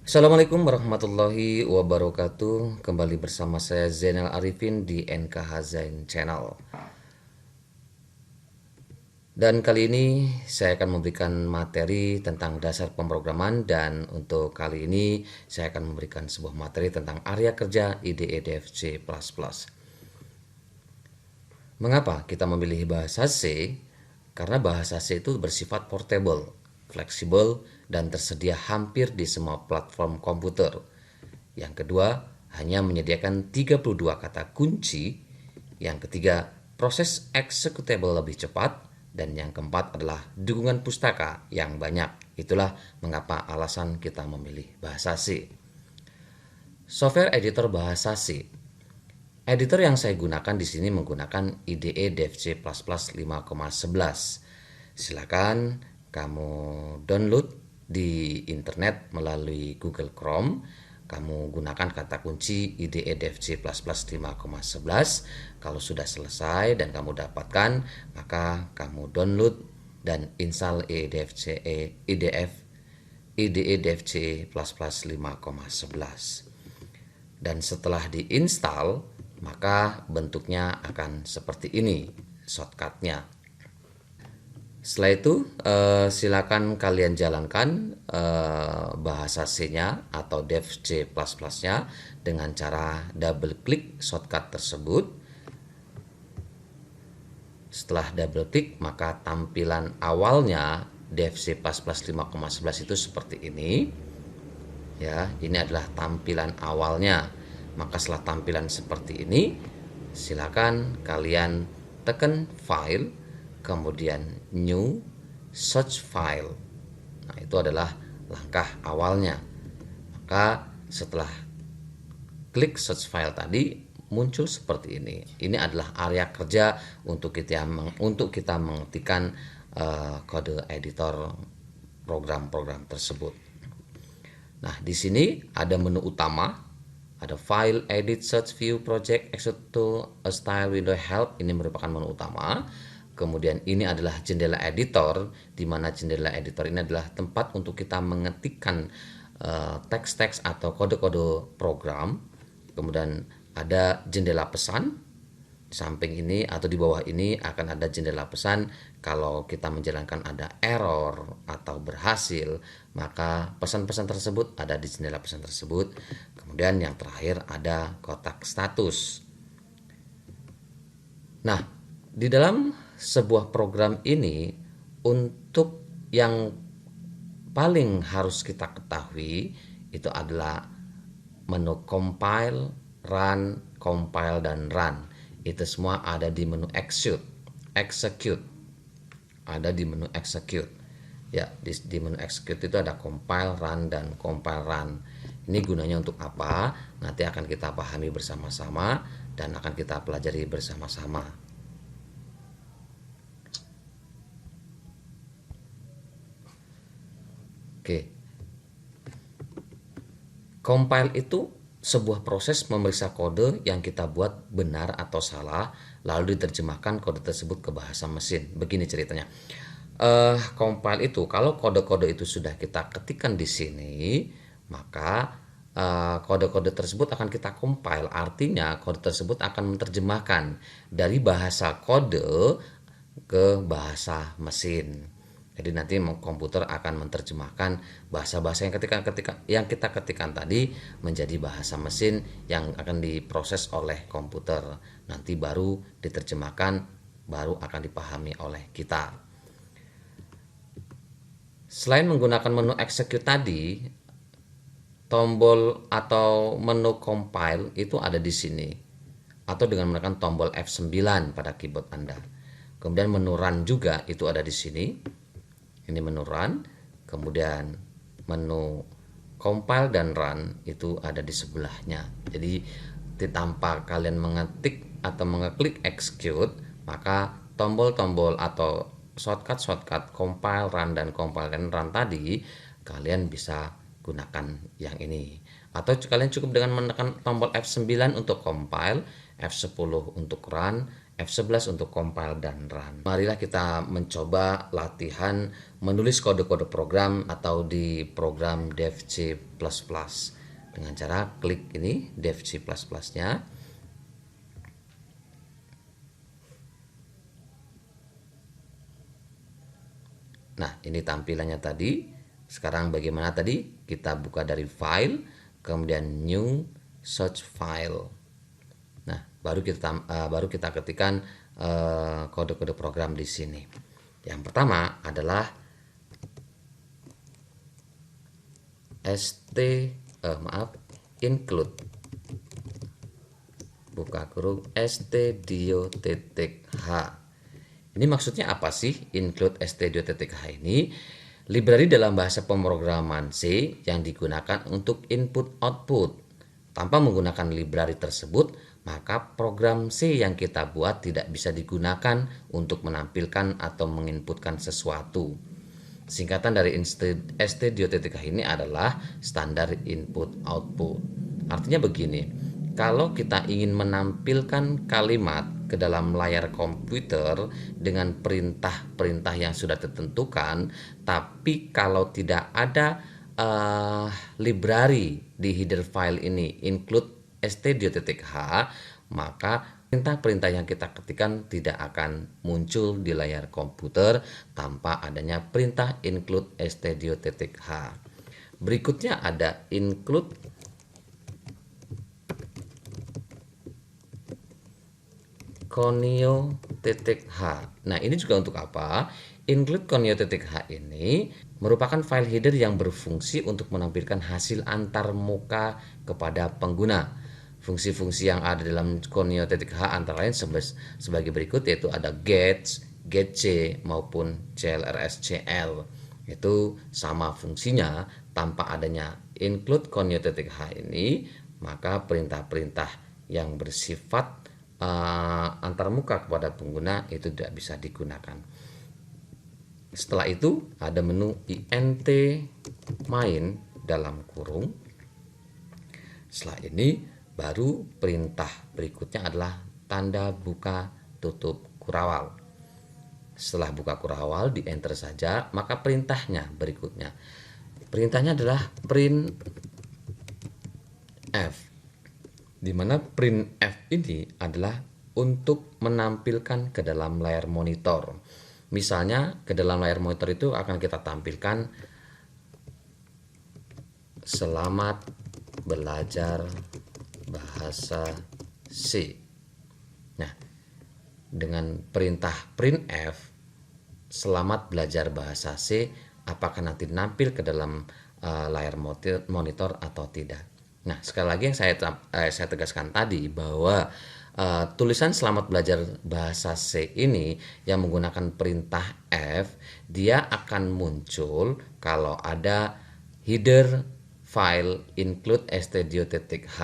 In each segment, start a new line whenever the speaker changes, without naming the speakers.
Assalamualaikum warahmatullahi wabarakatuh. Kembali bersama saya Zainal Arifin di NKH Zain Channel. Dan kali ini saya akan memberikan materi tentang dasar pemrograman, dan untuk kali ini saya akan memberikan sebuah materi tentang area kerja IDE DFC++. Mengapa kita memilih bahasa C? Karena bahasa C itu bersifat portable, fleksibel, dan tersedia hampir di semua platform komputer. Yang kedua, hanya menyediakan 32 kata kunci. Yang ketiga, proses executable lebih cepat. Dan yang keempat adalah dukungan pustaka yang banyak. Itulah mengapa alasan kita memilih bahasa C. Software editor bahasa C. Editor yang saya gunakan di sini menggunakan IDE DFC++ 5,11. Silakan kamu download di internet melalui Google Chrome. Kamu gunakan kata kunci IDE DFC++ 5,11. Kalau sudah selesai dan kamu dapatkan, maka kamu download dan install IDE DFC++ 5,11. Dan setelah diinstal, maka bentuknya akan seperti ini shortcutnya. Setelah itu silakan kalian jalankan bahasa C-nya atau DevC++-nya dengan cara double klik shortcut tersebut. Setelah double klik, maka tampilan awalnya DevC++ 5,11 itu seperti ini. Ya, ini adalah tampilan awalnya. Maka setelah tampilan seperti ini, silakan kalian tekan file, kemudian new, search file. Nah, itu adalah langkah awalnya. Maka setelah klik search file tadi, muncul seperti ini. Ini adalah area kerja untuk kita mengetikkan kode editor program-program tersebut. Nah, di sini ada menu utama, ada file, edit, search, view, project, exit tool, a style, window, help. Ini merupakan menu utama. Kemudian ini adalah jendela editor, di mana jendela editor ini adalah tempat untuk kita mengetikkan teks-teks atau kode-kode program. Kemudian ada jendela pesan. Di samping ini atau di bawah ini akan ada jendela pesan. Kalau kita menjalankan ada error atau berhasil, maka pesan-pesan tersebut ada di jendela pesan tersebut. Kemudian yang terakhir ada kotak status. Nah, di dalam sebuah program ini, untuk yang paling harus kita ketahui itu adalah menu compile, dan run. Itu semua ada di menu execute. Ada di menu execute. Ya, di menu execute itu ada compile, run, dan compile, run. Ini gunanya untuk apa? Nanti akan kita pahami bersama-sama dan akan kita pelajari bersama-sama. Oke. Compile itu sebuah proses memeriksa kode yang kita buat benar atau salah, lalu diterjemahkan kode tersebut ke bahasa mesin. Begini ceritanya. Compile itu kalau kode-kode itu sudah kita ketikkan di sini, maka kode-kode tersebut akan kita compile. Artinya kode tersebut akan menerjemahkan dari bahasa kode ke bahasa mesin. Jadi nanti komputer akan menerjemahkan bahasa-bahasa yang kita ketikkan tadi menjadi bahasa mesin yang akan diproses oleh komputer. Nanti baru diterjemahkan, baru akan dipahami oleh kita. Selain menggunakan menu execute tadi, tombol atau menu compile itu ada di sini, atau dengan menekan tombol F9 pada keyboard Anda. Kemudian menu run juga itu ada di sini. Ini menu run, kemudian menu compile dan run itu ada di sebelahnya. Jadi tanpa kalian mengetik atau mengeklik execute, maka tombol-tombol atau shortcut compile, run, dan compile dan run tadi kalian bisa gunakan yang ini. Atau kalian cukup dengan menekan tombol F9 untuk compile, F10 untuk run, F11 untuk compile dan run. Marilah kita mencoba latihan menulis kode-kode program atau di program Dev C++ dengan cara klik ini Dev C++ nya. Nah, ini tampilannya tadi. Sekarang bagaimana tadi? Kita buka dari file, kemudian new search file. Nah, baru kita ketikkan kode-kode program di sini. Yang pertama adalah include buka kurung stdio.h. Ini maksudnya apa sih include stdio.h ini? Library dalam bahasa pemrograman C yang digunakan untuk input-output. Tanpa menggunakan library tersebut, maka program C yang kita buat tidak bisa digunakan untuk menampilkan atau menginputkan sesuatu. Singkatan dari stdio.h ini adalah standar input-output. Artinya begini, kalau kita ingin menampilkan kalimat ke dalam layar komputer dengan perintah-perintah yang sudah ditentukan, tapi kalau tidak ada library di header file ini include stdio.h, maka perintah-perintah yang kita ketikkan tidak akan muncul di layar komputer tanpa adanya perintah include stdio.h. Berikutnya ada include conio.h. Nah, ini juga untuk apa? Include conio.h ini merupakan file header yang berfungsi untuk menampilkan hasil antarmuka kepada pengguna. Fungsi-fungsi yang ada dalam conio.h antara lain sebagai berikut, yaitu ada get, getC maupun clrscl. Itu sama fungsinya. Tanpa adanya include conio.h ini, maka perintah-perintah yang bersifat antarmuka kepada pengguna itu tidak bisa digunakan. Setelah itu ada menu int main dalam kurung. Setelah ini baru perintah berikutnya adalah tanda buka tutup kurawal. Setelah buka kurawal di enter saja, maka perintahnya berikutnya. Perintahnya adalah print f, di mana printf ini adalah untuk menampilkan ke dalam layar monitor. Misalnya ke dalam layar monitor itu akan kita tampilkan selamat belajar bahasa C. Nah, dengan perintah printf selamat belajar bahasa C, apakah nanti nampil ke dalam layar monitor atau tidak. Nah, sekali lagi yang saya tegaskan tadi bahwa tulisan selamat belajar bahasa C ini yang menggunakan perintah F, dia akan muncul kalau ada header file include stdio.h.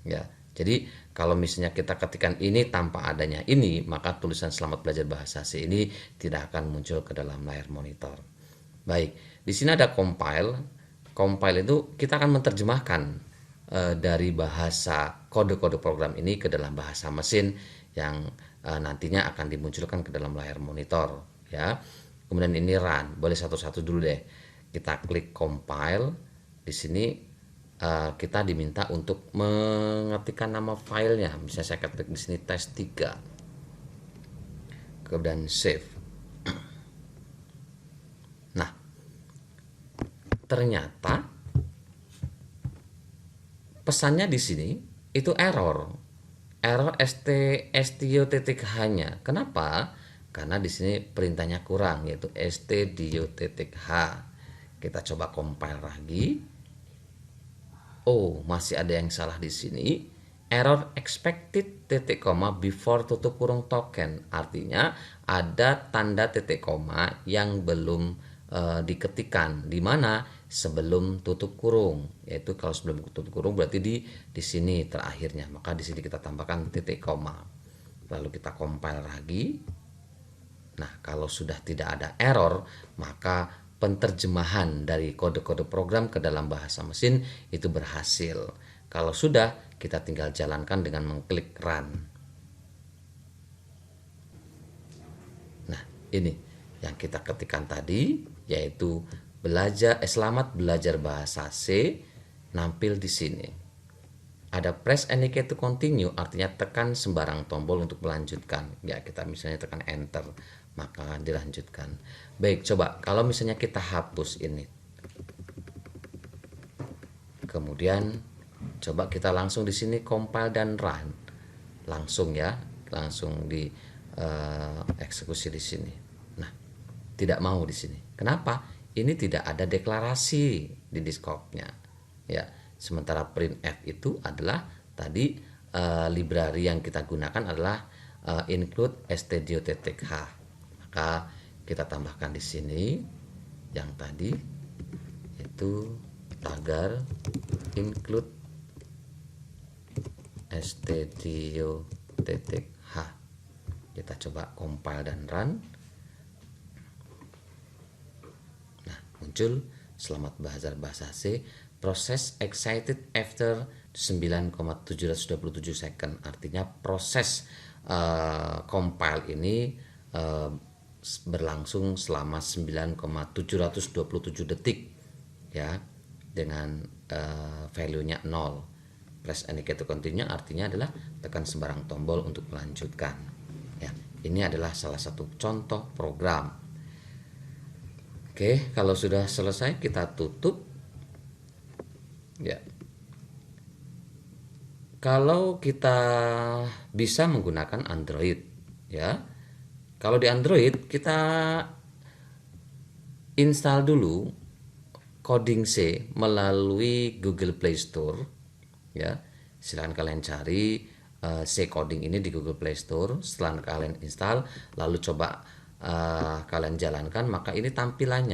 Ya, jadi kalau misalnya kita ketikkan ini tanpa adanya ini, maka tulisan selamat belajar bahasa C ini tidak akan muncul ke dalam layar monitor. Baik, di sini ada compile. Compile itu kita akan menerjemahkan dari bahasa kode-kode program ini ke dalam bahasa mesin yang nantinya akan dimunculkan ke dalam layar monitor, ya. Kemudian ini run. Boleh satu-satu dulu deh. Kita klik compile. Di sini kita diminta untuk mengetikkan nama filenya. Misalnya saya ketik di sini test3. Kemudian save. Nah, ternyata pesannya di sini itu error stdio.h-nya. Kenapa? Karena di sini perintahnya kurang, yaitu stdio.h. Kita coba compile lagi. Oh, masih ada yang salah di sini. Error expected titik koma before tutup kurung token. Artinya ada tanda titik koma yang belum diketikkan, di mana sebelum tutup kurung, yaitu kalau sebelum tutup kurung berarti di sini terakhirnya, maka di sini kita tambahkan titik koma. Lalu kita compile lagi. Nah, kalau sudah tidak ada error, maka penterjemahan dari kode-kode program ke dalam bahasa mesin itu berhasil. Kalau sudah, kita tinggal jalankan dengan mengklik run. Ini yang kita ketikkan tadi, yaitu selamat belajar bahasa C, nampil di sini. Ada press indicate to continue, artinya tekan sembarang tombol untuk melanjutkan. Ya, kita misalnya tekan enter, maka dilanjutkan. Baik, coba kalau misalnya kita hapus ini. Kemudian coba kita langsung di sini compile dan run. Langsung ya, langsung di eksekusi di sini. Nah, tidak mau di sini. Kenapa? Ini tidak ada deklarasi di diskopnya. Ya, sementara printf itu adalah tadi library yang kita gunakan adalah include stdio.h. Maka kita tambahkan di sini yang tadi itu tagar include stdio.h. Kita coba compile dan run. Nah, muncul selamat belajar bahasa C, proses excited after 9,727 second. Artinya proses compile ini berlangsung selama 9,727 detik ya, dengan value-nya 0. Press indicate to continue artinya adalah tekan sembarang tombol untuk melanjutkan. Ya, ini adalah salah satu contoh program. Oke, kalau sudah selesai kita tutup. Ya. Kalau kita bisa menggunakan Android, ya. Kalau di Android kita install dulu coding C melalui Google Play Store, ya. Silahkan kalian cari C coding ini di Google Play Store. Setelah kalian install, lalu coba kalian jalankan, maka ini tampilan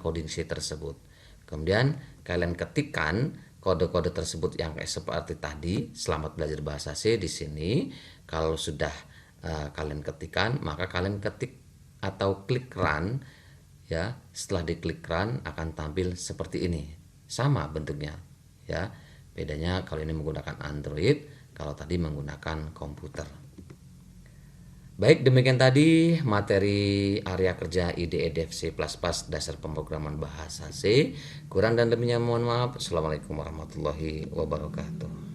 coding C tersebut. Kemudian kalian ketikkan kode-kode tersebut yang seperti tadi, selamat belajar bahasa C di sini. Kalau sudah kalian ketikkan, maka kalian ketik atau klik run, ya. Setelah diklik run akan tampil seperti ini, sama bentuknya, ya. Bedanya kalau ini menggunakan Android, kalau tadi menggunakan komputer. Baik, demikian tadi materi area kerja IDE Dev C++ dasar pemrograman bahasa C. Kurang dan lebihnya mohon maaf. Assalamualaikum warahmatullahi wabarakatuh.